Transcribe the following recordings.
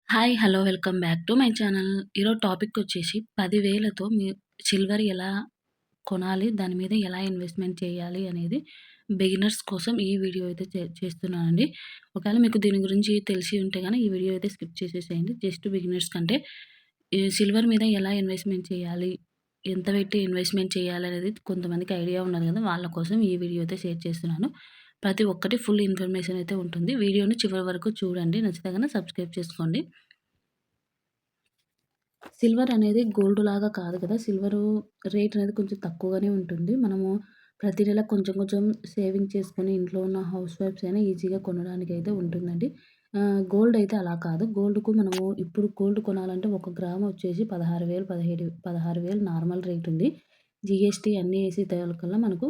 Hi! Hello! Welcome back to my channel. ఈరోజు topic వచ్చేసి 10,000తో silver ఎలా కొనాలి? దాని మీద ఎలా ఇన్వెస్ట్‌మెంట్ చేయాలి? అనేది బిగినర్స్ కోసం ఈ వీడియో అయితే చేస్తున్నానండి. ఒకవేళ మీకు దీని గురించి తెలిసి ఉంటే గనక ఈ వీడియో అయితే స్కిప్ చేసేసేయండి. జస్ట్ బిగినర్స్ కంటే ఈ సిల్వర్ మీద ఎలా ఇన్వెస్ట్‌మెంట్ చేయాలి? ఎంత పెట్టి ఇన్వెస్ట్‌మెంట్ చేయాలి? అనేది కొంతమందికి ఐడియా ఉన్నది కదా! వాళ్ళ కోసం ఈ వీడియో అయితే షేర్ చేస్తున్నాను. ప్రతి ఒక్కటి ఫుల్ ఇన్ఫర్మేషన్ అయితే ఉంటుంది. వీడియోని చివరి వరకు చూడండి. నచ్చితే గనక సబ్స్క్రైబ్ చేసుకోండి. సిల్వర్ అనేది గోల్డ్ లాగా కాదు కదా! సిల్వరు రేట్ అనేది కొంచెం తక్కువగానే ఉంటుంది. మనము ప్రతి నెల కొంచెం కొంచెం సేవింగ్ చేసుకొని ఇంట్లో ఉన్న హౌస్ వైఫ్స్ అయినా ఈజీగా కొనడానికైతే ఉంటుందండి. గోల్డ్ అయితే అలా కాదు. గోల్డ్‌కు మనము ఇప్పుడు గోల్డ్ కొనాలంటే ఒక గ్రామ్ వచ్చేసి 16,000, 16,000 నార్మల్ రేట్ ఉంది. జీఎస్టీ అన్నీ ఏసి తేలకల్లా మనకు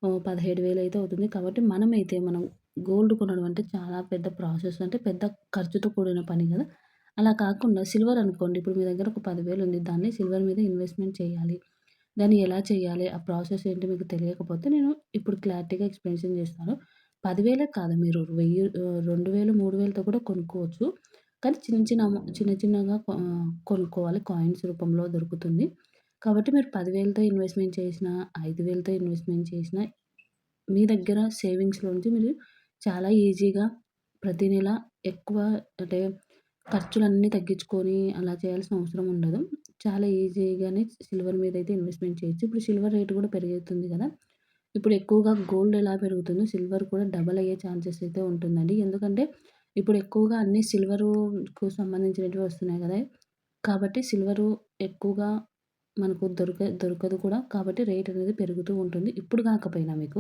17,000 అయితే అవుతుంది. కాబట్టి మనం గోల్డ్ కొనడం అంటే చాలా పెద్ద ప్రాసెస్, అంటే పెద్ద ఖర్చుతో కూడిన పని కదా! అలా కాకుండా సిల్వర్ అనుకోండి. ఇప్పుడు మీ దగ్గర ఒక 10,000 ఉంది. దాన్ని సిల్వర్ మీద ఇన్వెస్ట్‌మెంట్ చేయాలి. దాన్ని ఎలా చేయాలి? ఆ ప్రాసెస్ ఏంటి మీకు తెలియకపోతే నేను ఇప్పుడు క్లారిటీగా ఎక్స్‌ప్లనేషన్ చేస్తాను. 10,000 కాదు, మీరు 2,000, 3,000తో కూడా కొనుక్కోవచ్చు. కానీ చిన్న చిన్నగా కొనుక్కోవాలి. కాయిన్స్ రూపంలో దొరుకుతుంది. కాబట్టి మీరు 10,000తో ఇన్వెస్ట్‌మెంట్ చేసినా, 5,000తో ఇన్వెస్ట్‌మెంట్ చేసినా మీ దగ్గర సేవింగ్స్‌లో నుంచి మీరు చాలా ఈజీగా ప్రతి నెల ఎక్కువ, అంటే ఖర్చులన్నీ తగ్గించుకొని అలా చేయాల్సిన అవసరం ఉండదు. చాలా ఈజీగానే సిల్వర్ మీదయితే ఇన్వెస్ట్‌మెంట్ చేయొచ్చు. ఇప్పుడు సిల్వర్ రేట్ కూడా పెరుగుతుంది కదా! ఇప్పుడు ఎక్కువగా గోల్డ్ ఎలా పెరుగుతుందో సిల్వర్ కూడా డబల్ అయ్యే ఛాన్సెస్ అయితే ఉంటుందండి. ఎందుకంటే ఇప్పుడు ఎక్కువగా అన్నీ సిల్వరుకు సంబంధించినటివి వస్తున్నాయి కదా! కాబట్టి సిల్వరు ఎక్కువగా మనకు దొరకదు కూడా. కాబట్టి రేట్ అనేది పెరుగుతూ ఉంటుంది. ఇప్పుడు కాకపోయినా మీకు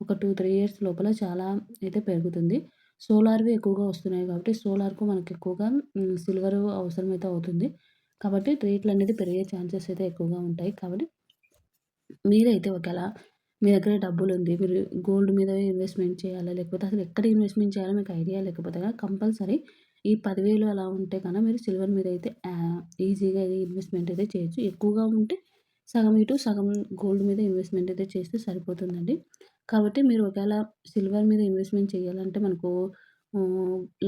ఒక 2, 3 ఇయర్స్ లోపల చాలా అయితే పెరుగుతుంది. సోలార్‌వి ఎక్కువగా వస్తున్నాయి కాబట్టి సోలార్‌కు మనకు ఎక్కువగా సిల్వరు అవసరమైతే అవుతుంది. కాబట్టి రేట్లనేది పెరిగే ఛాన్సెస్ అయితే ఎక్కువగా ఉంటాయి. కాబట్టి మీరైతే ఒకేళ మీ దగ్గర డబ్బులుంది. మీరు గోల్డ్ మీద ఇన్వెస్ట్‌మెంట్ చేయాలా? లేకపోతే అసలు ఎక్కడ ఇన్వెస్ట్‌మెంట్ చేయాలో మీకు ఐడియా లేకపోతే గనక కంపల్సరీ ఈ 10,000 అలా ఉంటే గనక మీరు సిల్వర్ మీద అయితే ఈజీగా ఇది ఇన్వెస్ట్‌మెంట్ అయితే చేయొచ్చు. ఎక్కువగా ఉంటే సగం ఇటు, సగం గోల్డ్ మీద ఇన్వెస్ట్‌మెంట్ అయితే చేస్తే సరిపోతుందండి. కాబట్టి మీరు ఒకేళ సిల్వర్ మీద ఇన్వెస్ట్‌మెంట్ చేయాలంటే మనకు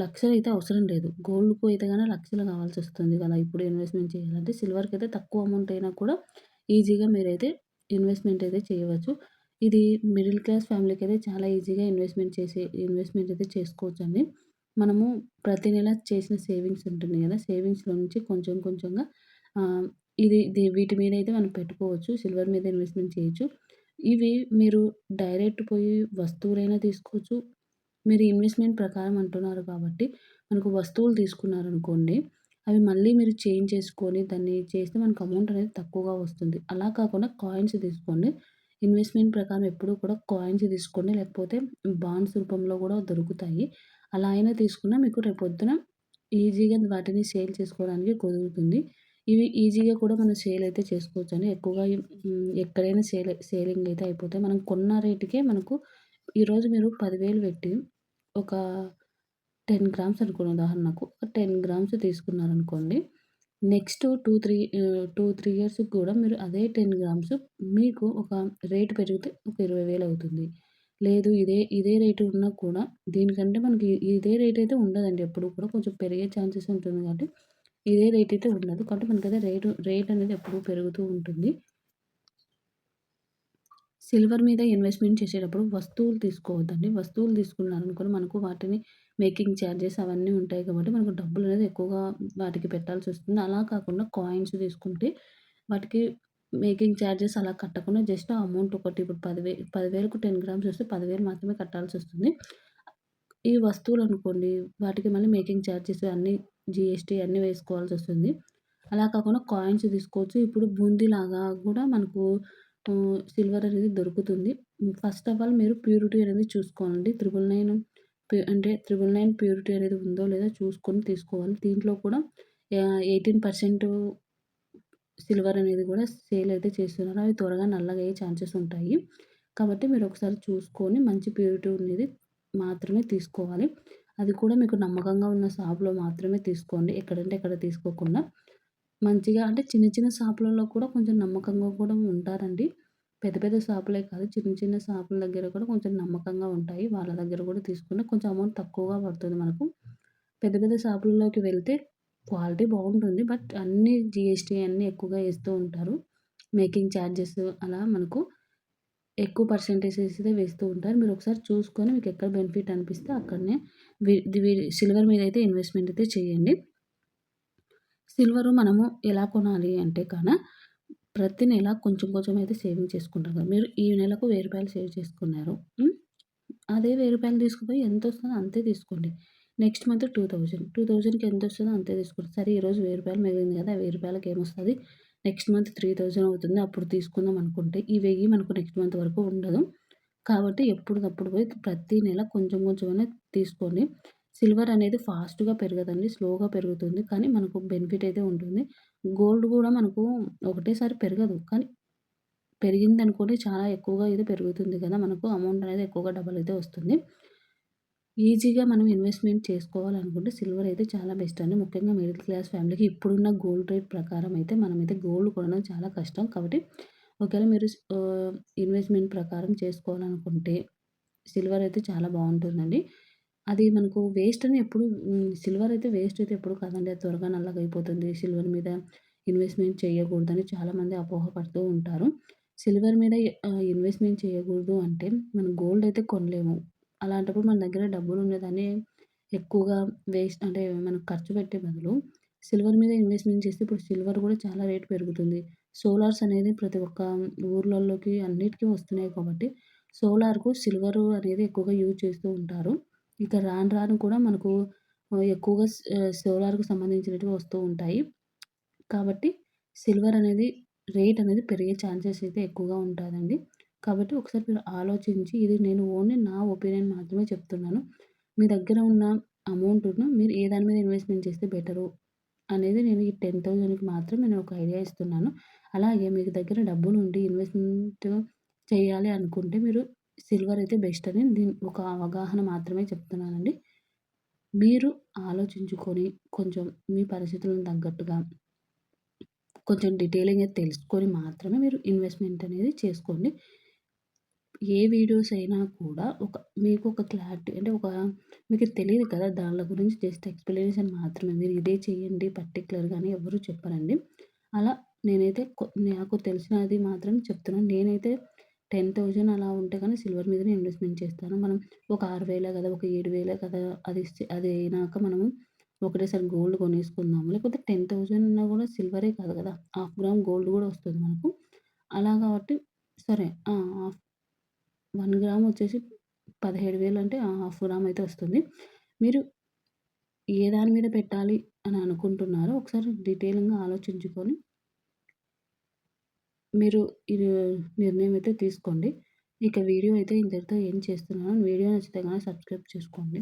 లక్షలైతే అవసరం లేదు. గోల్డ్‌కు అయితే గాని లక్షలు కావాల్సొస్తుంది కదా! ఇప్పుడు ఇన్వెస్ట్‌మెంట్ చేయాలంటే. సిల్వర్‌కైతే తక్కువ అమౌంట్ అయినా కూడా ఈజీగా మీరైతే ఇన్వెస్ట్‌మెంట్ అయితే చేయవచ్చు. ఇది మిడిల్ క్లాస్ ఫ్యామిలీకైతే చాలా ఈజీగా ఇన్వెస్ట్‌మెంట్ అయితే చేసుకోవచ్చండి. మనము ప్రతి నెల చేసిన సేవింగ్స్ ఉంటుంది గదా! సేవింగ్స్‌లో నుంచి కొంచెం కొంచెంగా ఆహ్, వీటి మీదైతే మనం పెట్టుకోవచ్చు. సిల్వర్ మీద ఇన్వెస్ట్‌మెంట్ చేయొచ్చు. ఇవి మీరు డైరెక్ట్ పోయి వస్తువులైనా తీసుకోవచ్చు. మీరు ఇన్వెస్ట్‌మెంట్ ప్రకారం అంటున్నారు కాబట్టి, మనకు వస్తువులు తీసుకున్నారనుకోండి, అవి మళ్ళీ మీరు చేంజ్ చేసుకొని దాన్ని చేస్తే మనకు అమౌంట్ అనేది తక్కువగా వస్తుంది. అలా కాకుండా కాయిన్స్ తీసుకోండి. ఇన్వెస్ట్‌మెంట్ ప్రకారం ఎప్పుడూ కూడా కాయిన్స్ తీసుకోండి. లేకపోతే బాండ్స్ రూపంలో గూడా దొరుకుతాయి. అలా అయినా తీసుకున్నా మీకు రేపొద్దున ఈజీగా వాటిని సేల్ చేసుకోవడానికి కుదురుతుంది. ఇవి ఈజీగా కూడా మనం సేల్ అయితే చేసుకోవచ్చండి. ఎక్కువగా ఎక్కడైనా సేలింగ్ అయితే అయిపోతాయి. మనం కొన్న రేటుకే మనకు ఈరోజు మీరు 10,000 పెట్టి ఒక 10 గ్రామ్స్ అనుకోండి ఉదాహరణకు. ఒక 10 గ్రామ్స్ తీసుకున్నారనుకోండి. నెక్స్ట్ 2, 3 ఇయర్స్‌కి కూడా మీరు అదే 10 గ్రామ్స్ మీకు ఒక రేట్ పెరిగితే ఒక 20,000 అవుతుంది. లేదు ఇదే రేట్ ఉన్నా కూడా దీనికంటే మనకి ఇదే రేట్ అయితే ఉండదండి ఎప్పుడు కూడా. కొంచెం పెరిగే ఛాన్సెస్ ఉంటుంది కాబట్టి ఇదే రేట్ అయితే ఉండదు. కాబట్టి మనకైతే రేట్ అనేది ఎప్పుడూ పెరుగుతూ ఉంటుంది. సిల్వర్ మీద ఇన్వెస్ట్‌మెంట్ చేసేటప్పుడు వస్తువులు తీసుకోవద్దండి. వస్తువులు తీసుకున్నారనుకోండి మనకు వాటిని మేకింగ్ చార్జెస్ అవన్నీ ఉంటాయి కాబట్టి మనకు డబ్బులనేది ఎక్కువగా వాటికి పెట్టాల్సొస్తుంది. అలా కాకుండా కాయిన్స్ తీసుకుంటే వాటికి మేకింగ్ చార్జెస్ అలా కట్టకుండా జస్ట్ ఆ అమౌంట్ ఒకటి ఇప్పుడు 10,000కు 10 గ్రామ్స్ వస్తే 10,000 మాత్రమే కట్టాల్సొస్తుంది. ఈ వస్తువులనుకోండి వాటికి మళ్ళీ మేకింగ్ చార్జెస్ అన్నీ జీఎస్టీ అన్నీ వేసుకోవాల్సొస్తుంది. అలా కాకుండా కాయిన్స్ తీసుకోవచ్చు. ఇప్పుడు బూందీలాగా గూడా మనకు సిల్వర్ అనేది దొరుకుతుంది. ఫస్ట్ ఆఫ్ ఆల్ మీరు ప్యూరిటీ అనేది చూసుకోవాలండి. 999 అంటే 999 ప్యూరిటీ అనేది ఉందో లేదో చూసుకొని తీసుకోవాలి. దీంట్లో కూడా 18% సిల్వర్ అనేది కూడా సేల్ అయితే చేస్తున్నారు. అవి త్వరగా నల్లగయ్యే ఛాన్సెస్ ఉంటాయి. కాబట్టి మీరు ఒకసారి చూసుకొని మంచి ప్యూరిటీ ఉండేది మాత్రమే తీసుకోవాలి. అది కూడా మీకు నమ్మకంగా ఉన్న షాప్‌లో మాత్రమే తీసుకోండి. ఎక్కడంటే అక్కడ తీసుకోకుండా. మంచిగా, అంటే చిన్న చిన్న షాపులలో కూడా కొంచెం నమ్మకంగా కూడా ఉంటారండి. పెద్ద పెద్ద షాపులే కాదు, చిన్న చిన్న షాపుల దగ్గర కూడా కొంచెం నమ్మకంగా ఉంటాయి. వాళ్ళ దగ్గర కూడా తీసుకుంటే కొంచెం అమౌంట్ తక్కువగా పడుతుంది మనకు. పెద్ద పెద్ద షాపులలోకి వెళ్తే క్వాలిటీ బావుంటుంది. బట్ అన్నీ జీఎస్టీ అన్నీ ఎక్కువగా ఏస్తూ ఉంటారు. మేకింగ్ చార్జెస్ అలా మనకు ఎక్కువ పర్సెంటేజెసే వేస్తూ ఉంటారు. మీరొకసారి చూసుకొని మీకెక్కడ బెనిఫిట్ అనిపిస్తే అక్కడనే సిల్వర్ మీదయితే ఇన్వెస్ట్‌మెంట్ అయితే చేయండి. సిల్వరు మనము ఎలా కొనాలి అంటే ప్రతి నెల కొంచెం కొంచెం అయితే సేవింగ్ చేసుకుంటాం కదా! మీరు ఈ నెలకు రూ. 1000 సేవ్ చేసుకున్నారు. అదే రూ. 1000 తీసుకుపోయి ఎంతొస్తదో అంతే తీసుకోండి. నెక్స్ట్ మంత్ 2000, 2000కి ఎంతొస్తదో అంతే తీసుకోండి. సరే ఈరోజు రూ. 1000 మిగిలింది కదా! ఆ రూ. 1000కి ఏమొస్తది? నెక్స్ట్ మంత్ 3000 అవుతుంది. అప్పుడు తీసుకుందాం అనుకుంటే, ఈ 1000 మనకు నెక్స్ట్ మంత్ వరకు ఉండదు. కాబట్టి ఎప్పటికప్పుడు పోయి ప్రతి నెల కొంచెం కొంచెమనే తీసుకోండి. సిల్వర్ అనేది ఫాస్ట్‌గా పెరగదండి. స్లోగా పెరుగుతుంది. కానీ మనకు బెనిఫిట్ అయితే ఉంటుంది. గోల్డ్ గూడా మనకు ఒకటేసారి పెరగదు. కానీ పెరిగిందనుకోండి చాలా ఎక్కువగా ఇది పెరుగుతుంది కదా! మనకు అమౌంట్ అనేది ఎక్కువగా డబల్ అయితే వస్తుంది. ఈజీగా మనం ఇన్వెస్ట్‌మెంట్ చేసుకోవాలనుకుంటే సిల్వర్ అయితే చాలా బెస్ట్ అండి. ముఖ్యంగా మిడిల్ క్లాస్ ఫ్యామిలీకి ఇప్పుడున్న గోల్డ్ రేట్ ప్రకారం అయితే మనమైతే గోల్డ్ కొనడం చాలా కష్టం. కాబట్టి ఒకవేళ మీరు ఇన్వెస్ట్‌మెంట్ ప్రకారం చేసుకోవాలనుకుంటే సిల్వర్ అయితే చాలా బావుంటుందండి. అది మనకు వేస్ట్ అని ఎప్పుడు సిల్వర్ అయితే వేస్ట్ అయితే ఎప్పుడు కాదండి. అది త్వరగా నల్లగయిపోతుంది. సిల్వర్ మీద ఇన్వెస్ట్‌మెంట్ చేయకూడదని చాలామంది అపోహ పడుతూ ఉంటారు. సిల్వర్ మీద ఇన్వెస్ట్‌మెంట్ చేయకూడదు అంటే మనం గోల్డ్ అయితే కొనలేము. అలాంటప్పుడు మన దగ్గర డబ్బులున్నదాన్ని ఎక్కువగా వేస్ట్ అంటే మనం ఖర్చు పెట్టే బదులు సిల్వర్ మీద ఇన్వెస్ట్‌మెంట్ చేస్తే ఇప్పుడు సిల్వర్ గూడా చాలా రేట్ పెరుగుతుంది. సోలార్స్ అనేది ప్రతి ఒక్క ఊర్లలోకి అన్నిటికి వస్తున్నాయి కాబట్టి సోలార్‌కు సిల్వరు అనేది ఎక్కువగా యూజ్ చేస్తూ ఉంటారు. ఇక రాను రాను కూడా మనకు ఎక్కువగా సోలార్‌కు సంబంధించినటివి వస్తూ ఉంటాయి. కాబట్టి సిల్వర్ అనేది రేట్ అనేది పెరిగే ఛాన్సెస్ అయితే ఎక్కువగా ఉంటాదండి. కాబట్టి ఒకసారి మీరు ఆలోచించి ఇది నేను ఓన్లీ నా ఒపీనియన్ మాత్రమే చెప్తున్నాను. మీ దగ్గర ఉన్న అమౌంట్‌ను మీరు ఏ దాని మీద ఇన్వెస్ట్‌మెంట్ చేస్తే బెటరు అనేది నేను ఈ 10,000కి మాత్రం నేను ఒక ఐడియా ఇస్తున్నాను. అలాగే మీకు దగ్గర డబ్బులుండి ఇన్వెస్ట్‌మెంట్ చేయాలి అనుకుంటే మీరు సిల్వర్ అయితే బెస్ట్ అని ఒక అవగాహన మాత్రమే చెప్తున్నానండి. మీరు ఆలోచించుకొని కొంచెం మీ పరిస్థితులకు తగ్గట్టుగా కొంచెం డీటెయిలింగ్‌గా తెలుసుకొని మాత్రమే మీరు ఇన్వెస్ట్‌మెంట్ అనేది చేసుకోండి. ఏ వీడియోస్ అయినా కూడా మీకు ఒక క్లారిటీ అంటే మీకు తెలీదు కదా! దానిల గురించి జస్ట్ ఎక్స్‌ప్లనేషన్ మాత్రమే. మీరు ఇదే చేయండి పర్టిక్యులర్‌గా అని ఎవరు చెప్పరండి. అలా నేనైతే నాకు తెలిసినది మాత్రం చెప్తున్నాను. నేనైతే 10,000 అలా ఉంటే గాని సిల్వర్ మీదనే ఇన్వెస్ట్‌మెంట్ చేస్తాను. మనం ఒక 6,000 కదా! ఒక 7,000 కదా! అది అయినాక మనము ఒకటేసారి గోల్డ్ కొనేసుకుందాము. లేకపోతే 10,000 ఉన్నా కూడా సిల్వరే కాదు కదా! హాఫ్ గ్రామ్ గోల్డ్ కూడా వస్తుంది మనకు. అలా కాబట్టి సరే 1 గ్రామ్ వచ్చేసి 17,000 అంటే హాఫ్ గ్రామ్ అయితే వస్తుంది. మీరు ఏ దాని మీద పెట్టాలి అని అనుకుంటున్నారో ఒకసారి డీటెయిలింగ్‌గా ఆలోచించుకొని మీరు ఇది నిర్ణయం అయితే తీసుకోండి. ఇక వీడియో అయితే ఇంతటితో ఎండ్ చేస్తున్నాను. వీడియో నచ్చితే గనక సబ్స్క్రైబ్ చేసుకోండి.